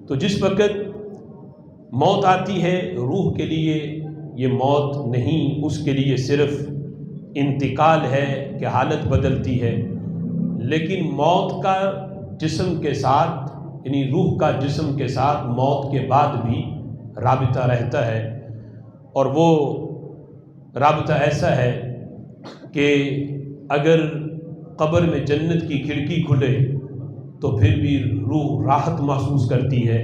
تو جس وقت موت آتی ہے روح کے لیے یہ موت نہیں، اس کے لیے صرف انتقال ہے کہ حالت بدلتی ہے، لیکن موت کا جسم کے ساتھ یعنی روح کا جسم کے ساتھ موت کے بعد بھی رابطہ رہتا ہے، اور وہ رابطہ ایسا ہے کہ اگر قبر میں جنت کی کھڑکی کھلے تو پھر بھی روح راحت محسوس کرتی ہے،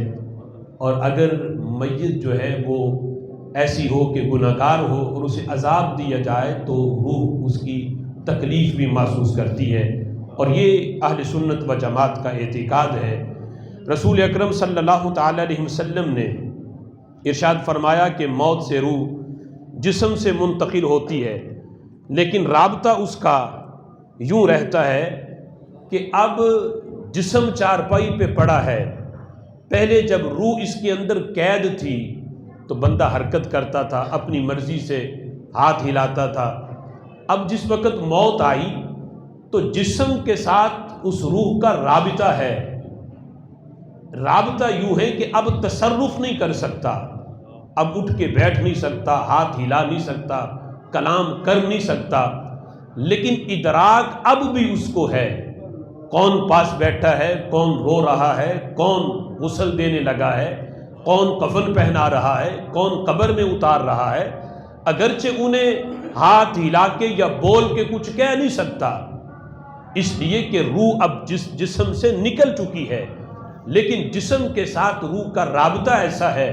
اور اگر میت جو ہے وہ ایسی ہو کہ گناہگار ہو اور اسے عذاب دیا جائے تو روح اس کی تکلیف بھی محسوس کرتی ہے۔ اور یہ اہل سنت و جماعت کا اعتقاد ہے۔ رسول اکرم صلی اللہ تعالی علیہ وسلم نے ارشاد فرمایا کہ موت سے روح جسم سے منتقل ہوتی ہے، لیکن رابطہ اس کا یوں رہتا ہے کہ اب جسم چارپائی پہ پڑا ہے، پہلے جب روح اس کے اندر قید تھی تو بندہ حرکت کرتا تھا، اپنی مرضی سے ہاتھ ہلاتا تھا، اب جس وقت موت آئی تو جسم کے ساتھ اس روح کا رابطہ ہے، رابطہ یوں ہے کہ اب تصرف نہیں کر سکتا، اب اٹھ کے بیٹھ نہیں سکتا، ہاتھ ہلا نہیں سکتا، کلام کر نہیں سکتا، لیکن ادراک اب بھی اس کو ہے، کون پاس بیٹھا ہے، کون رو رہا ہے، کون غسل دینے لگا ہے، کون کفن پہنا رہا ہے، کون قبر میں اتار رہا ہے، اگرچہ انہیں ہاتھ ہلا کے یا بول کے کچھ کہہ نہیں سکتا، اس لیے کہ روح اب جسم سے نکل چکی ہے، لیکن جسم کے ساتھ روح کا رابطہ ایسا ہے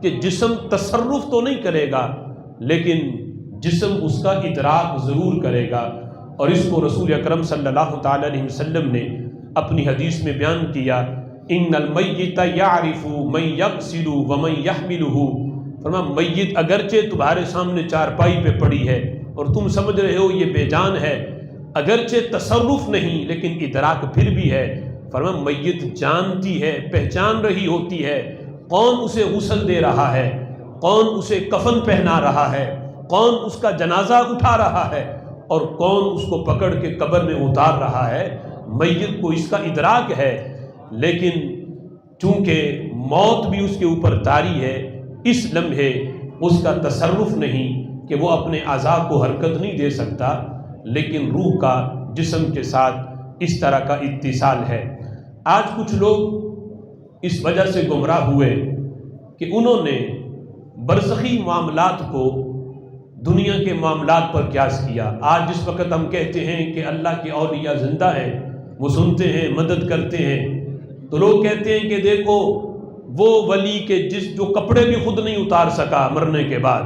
کہ جسم تصرف تو نہیں کرے گا لیکن جسم اس کا ادراک ضرور کرے گا۔ اور اس کو رسول اکرم صلی اللہ تعالی علیہ وسلم نے اپنی حدیث میں بیان کیا، ان المیت یعرف من یغسل ومن یحملہ، فرمایا میت اگرچہ تمہارے سامنے چارپائی پہ پڑی ہے اور تم سمجھ رہے ہو یہ بے جان ہے، اگرچہ تصرف نہیں لیکن ادراک پھر بھی ہے، فرمایا میت جانتی ہے، پہچان رہی ہوتی ہے کون اسے غسل دے رہا ہے، کون اسے کفن پہنا رہا ہے، کون اس کا جنازہ اٹھا رہا ہے، اور کون اس کو پکڑ کے قبر میں اتار رہا ہے، میت کو اس کا ادراک ہے، لیکن چونکہ موت بھی اس کے اوپر طاری ہے، اس لمحے اس کا تصرف نہیں کہ وہ اپنے اعضاء کو حرکت نہیں دے سکتا، لیکن روح کا جسم کے ساتھ اس طرح کا اتصال ہے۔ آج کچھ لوگ اس وجہ سے گمراہ ہوئے کہ انہوں نے برزخی معاملات کو دنیا کے معاملات پر قیاس کیا۔ آج جس وقت ہم کہتے ہیں کہ اللہ کے اولیاء زندہ ہیں، وہ سنتے ہیں، مدد کرتے ہیں، تو لوگ کہتے ہیں کہ دیکھو وہ ولی کے جو کپڑے بھی خود نہیں اتار سکا مرنے کے بعد،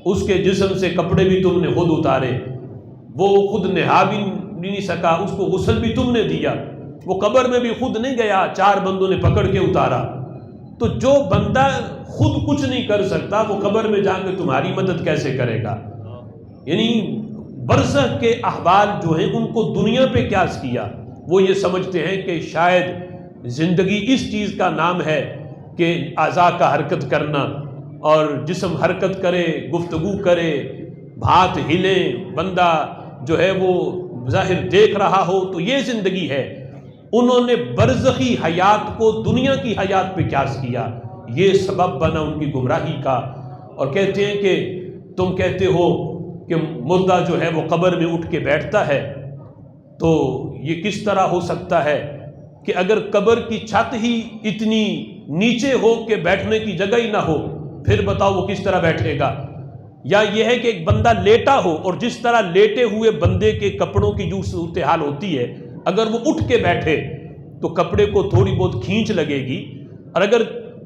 اس کے جسم سے کپڑے بھی تم نے خود اتارے، وہ خود نہا بھی نہیں سکا، اس کو غسل بھی تم نے دیا، وہ قبر میں بھی خود نہیں گیا، 4 بندوں نے پکڑ کے اتارا، تو جو بندہ خود کچھ نہیں کر سکتا وہ قبر میں جا کے تمہاری مدد کیسے کرے گا؟ یعنی برزخ کے احوال جو ہیں ان کو دنیا پہ قیاس کیا۔ وہ یہ سمجھتے ہیں کہ شاید زندگی اس چیز کا نام ہے کہ اعضاء کا حرکت کرنا، اور جسم حرکت کرے، گفتگو کرے، ہاتھ ہلے، بندہ جو ہے وہ ظاہر دیکھ رہا ہو، تو یہ زندگی ہے۔ انہوں نے برزخی حیات کو دنیا کی حیات پہ قیاس کیا، یہ سبب بنا ان کی گمراہی کا، اور کہتے ہیں کہ تم کہتے ہو کہ مردہ جو ہے وہ قبر میں اٹھ کے بیٹھتا ہے، تو یہ کس طرح ہو سکتا ہے کہ اگر قبر کی چھت ہی اتنی نیچے ہو کہ بیٹھنے کی جگہ ہی نہ ہو، پھر بتاؤ وہ کس طرح بیٹھے گا؟ یا یہ ہے کہ ایک بندہ لیٹا ہو اور جس طرح لیٹے ہوئے بندے کے کپڑوں کی جو صورتحال ہوتی ہے، اگر وہ اٹھ کے بیٹھے تو کپڑے کو تھوڑی بہت کھینچ لگے گی، اور اگر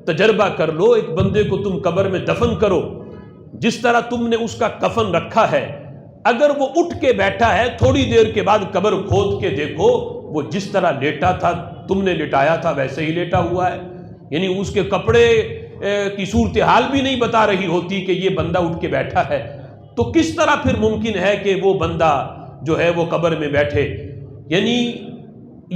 تجربہ کر لو ایک بندے کو تم قبر میں دفن کرو، جس طرح تم نے اس کا کفن رکھا ہے، اگر وہ اٹھ کے بیٹھا ہے تھوڑی دیر کے بعد قبر کھود کے دیکھو وہ جس طرح لیٹا تھا، تم نے لٹایا تھا ویسے ہی لیٹا ہوا ہے، یعنی اس کے کپڑے کی صورتحال بھی نہیں بتا رہی ہوتی کہ یہ بندہ اٹھ کے بیٹھا ہے، تو کس طرح پھر ممکن ہے کہ وہ بندہ جو ہے وہ قبر میں بیٹھے؟ یعنی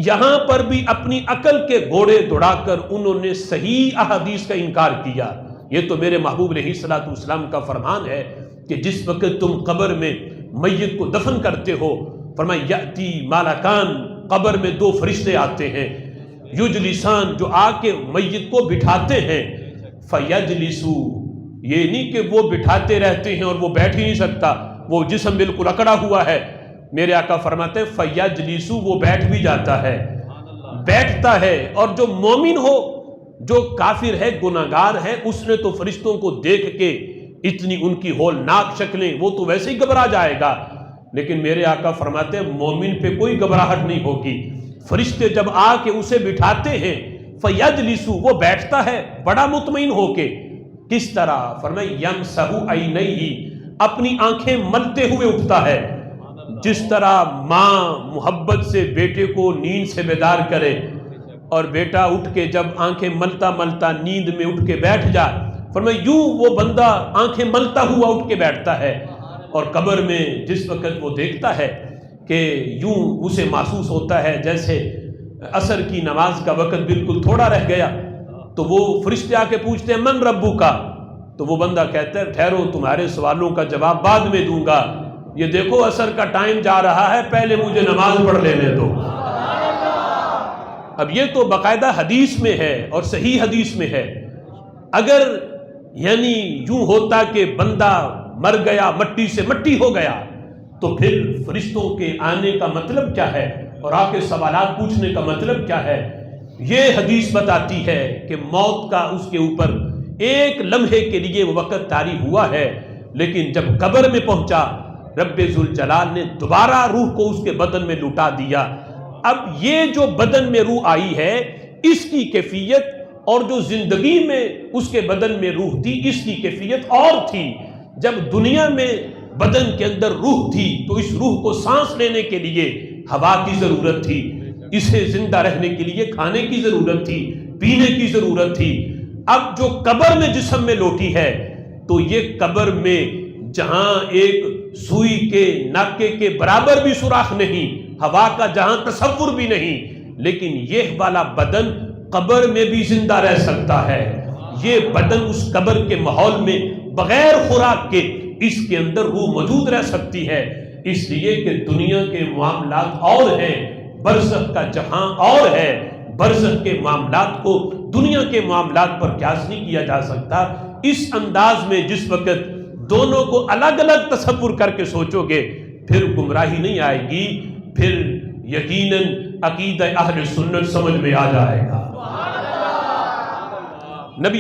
یہاں پر بھی اپنی عقل کے گھوڑے دوڑا کر انہوں نے صحیح احادیث کا انکار کیا۔ یہ تو میرے محبوب علیہ الصلوۃ والسلام کا فرمان ہے کہ جس وقت تم قبر میں میت کو دفن کرتے ہو، فرمایا یاتی مالکان، قبر میں 2 فرشتے آتے ہیں، یجلسان جو آ کے میت کو بٹھاتے ہیں، فیجلسو یہ نہیں کہ وہ بٹھاتے رہتے ہیں اور وہ بیٹھ ہی نہیں سکتا، وہ جسم بالکل اکڑا ہوا ہے، میرے آقا فرماتے ہیں فیجلسو وہ بیٹھ بھی جاتا ہے، بیٹھتا ہے۔ اور جو مومن ہو، جو کافر ہے، گناہگار ہے، اس نے تو فرشتوں کو دیکھ کے اتنی ان کی ہولناک شکلیں، وہ تو ویسے ہی گھبرا جائے گا، لیکن میرے آقا فرماتے ہیں مومن پہ کوئی گھبراہٹ نہیں ہوگی۔ فرشتے جب آ کے اسے بٹھاتے ہیں، فیجلسو وہ بیٹھتا ہے بڑا مطمئن ہو کے۔ کس طرح؟ فرمایا یمسح عینیہ اپنی آنکھیں ملتے ہوئے اٹھتا ہے، جس طرح ماں محبت سے بیٹے کو نیند سے بیدار کرے اور بیٹا اٹھ کے جب آنکھیں ملتا ملتا نیند میں اٹھ کے بیٹھ جائے، فرمایا یوں وہ بندہ آنکھیں ملتا ہوا اٹھ کے بیٹھتا ہے، اور قبر میں جس وقت وہ دیکھتا ہے کہ یوں اسے محسوس ہوتا ہے جیسے عصر کی نماز کا وقت بالکل تھوڑا رہ گیا، تو وہ فرشتے آ کے پوچھتے ہیں من ربو کا، تو وہ بندہ کہتا ہے ٹھہرو تمہارے سوالوں کا جواب بعد میں دوں گا، یہ دیکھو عصر کا ٹائم جا رہا ہے، پہلے مجھے نماز پڑھ لینے دو۔ اب یہ تو باقاعدہ حدیث میں ہے اور صحیح حدیث میں ہے، اگر یعنی یوں ہوتا کہ بندہ مر گیا، مٹی سے مٹی ہو گیا، تو پھر فرشتوں کے آنے کا مطلب کیا ہے اور آ کے سوالات پوچھنے کا مطلب کیا ہے؟ یہ حدیث بتاتی ہے کہ موت کا اس کے اوپر ایک لمحے کے لیے وہ وقت طاری ہوا ہے، لیکن جب قبر میں پہنچا رب ذوالجلال نے دوبارہ روح کو اس کے بدن میں لوٹا دیا۔ اب یہ جو بدن میں روح آئی ہے، اس کی کیفیت اور جو زندگی میں اس کے بدن میں روح تھی، اس کی کیفیت اور تھی۔ جب دنیا میں بدن کے اندر روح تھی تو اس روح کو سانس لینے کے لیے ہوا کی ضرورت تھی، اسے زندہ رہنے کے لیے کھانے کی ضرورت تھی، پینے کی ضرورت تھی۔ اب جو قبر میں جسم میں لوٹی ہے، تو یہ قبر میں جہاں ایک سوئی کے ناکے کے برابر بھی سوراخ نہیں، ہوا کا جہاں تصور بھی نہیں، لیکن یہ والا بدن قبر میں بھی زندہ رہ سکتا ہے۔ یہ بدن اس قبر کے ماحول میں بغیر خوراک کے اس کے اندر روح موجود رہ سکتی ہے، اس لیے کہ دنیا کے معاملات اور ہیں، برزخ کا جہاں اور ہے۔ برزخ کے معاملات کو دنیا کے معاملات پر قیاس نہیں کیا جا سکتا۔ اس انداز میں جس وقت دونوں کو الگ الگ تصور کر کے سوچو گے، پھر گمراہی نہیں آئے گی، پھر یقیناً عقیدہ اہل سنت سمجھ میں آ جائے گا۔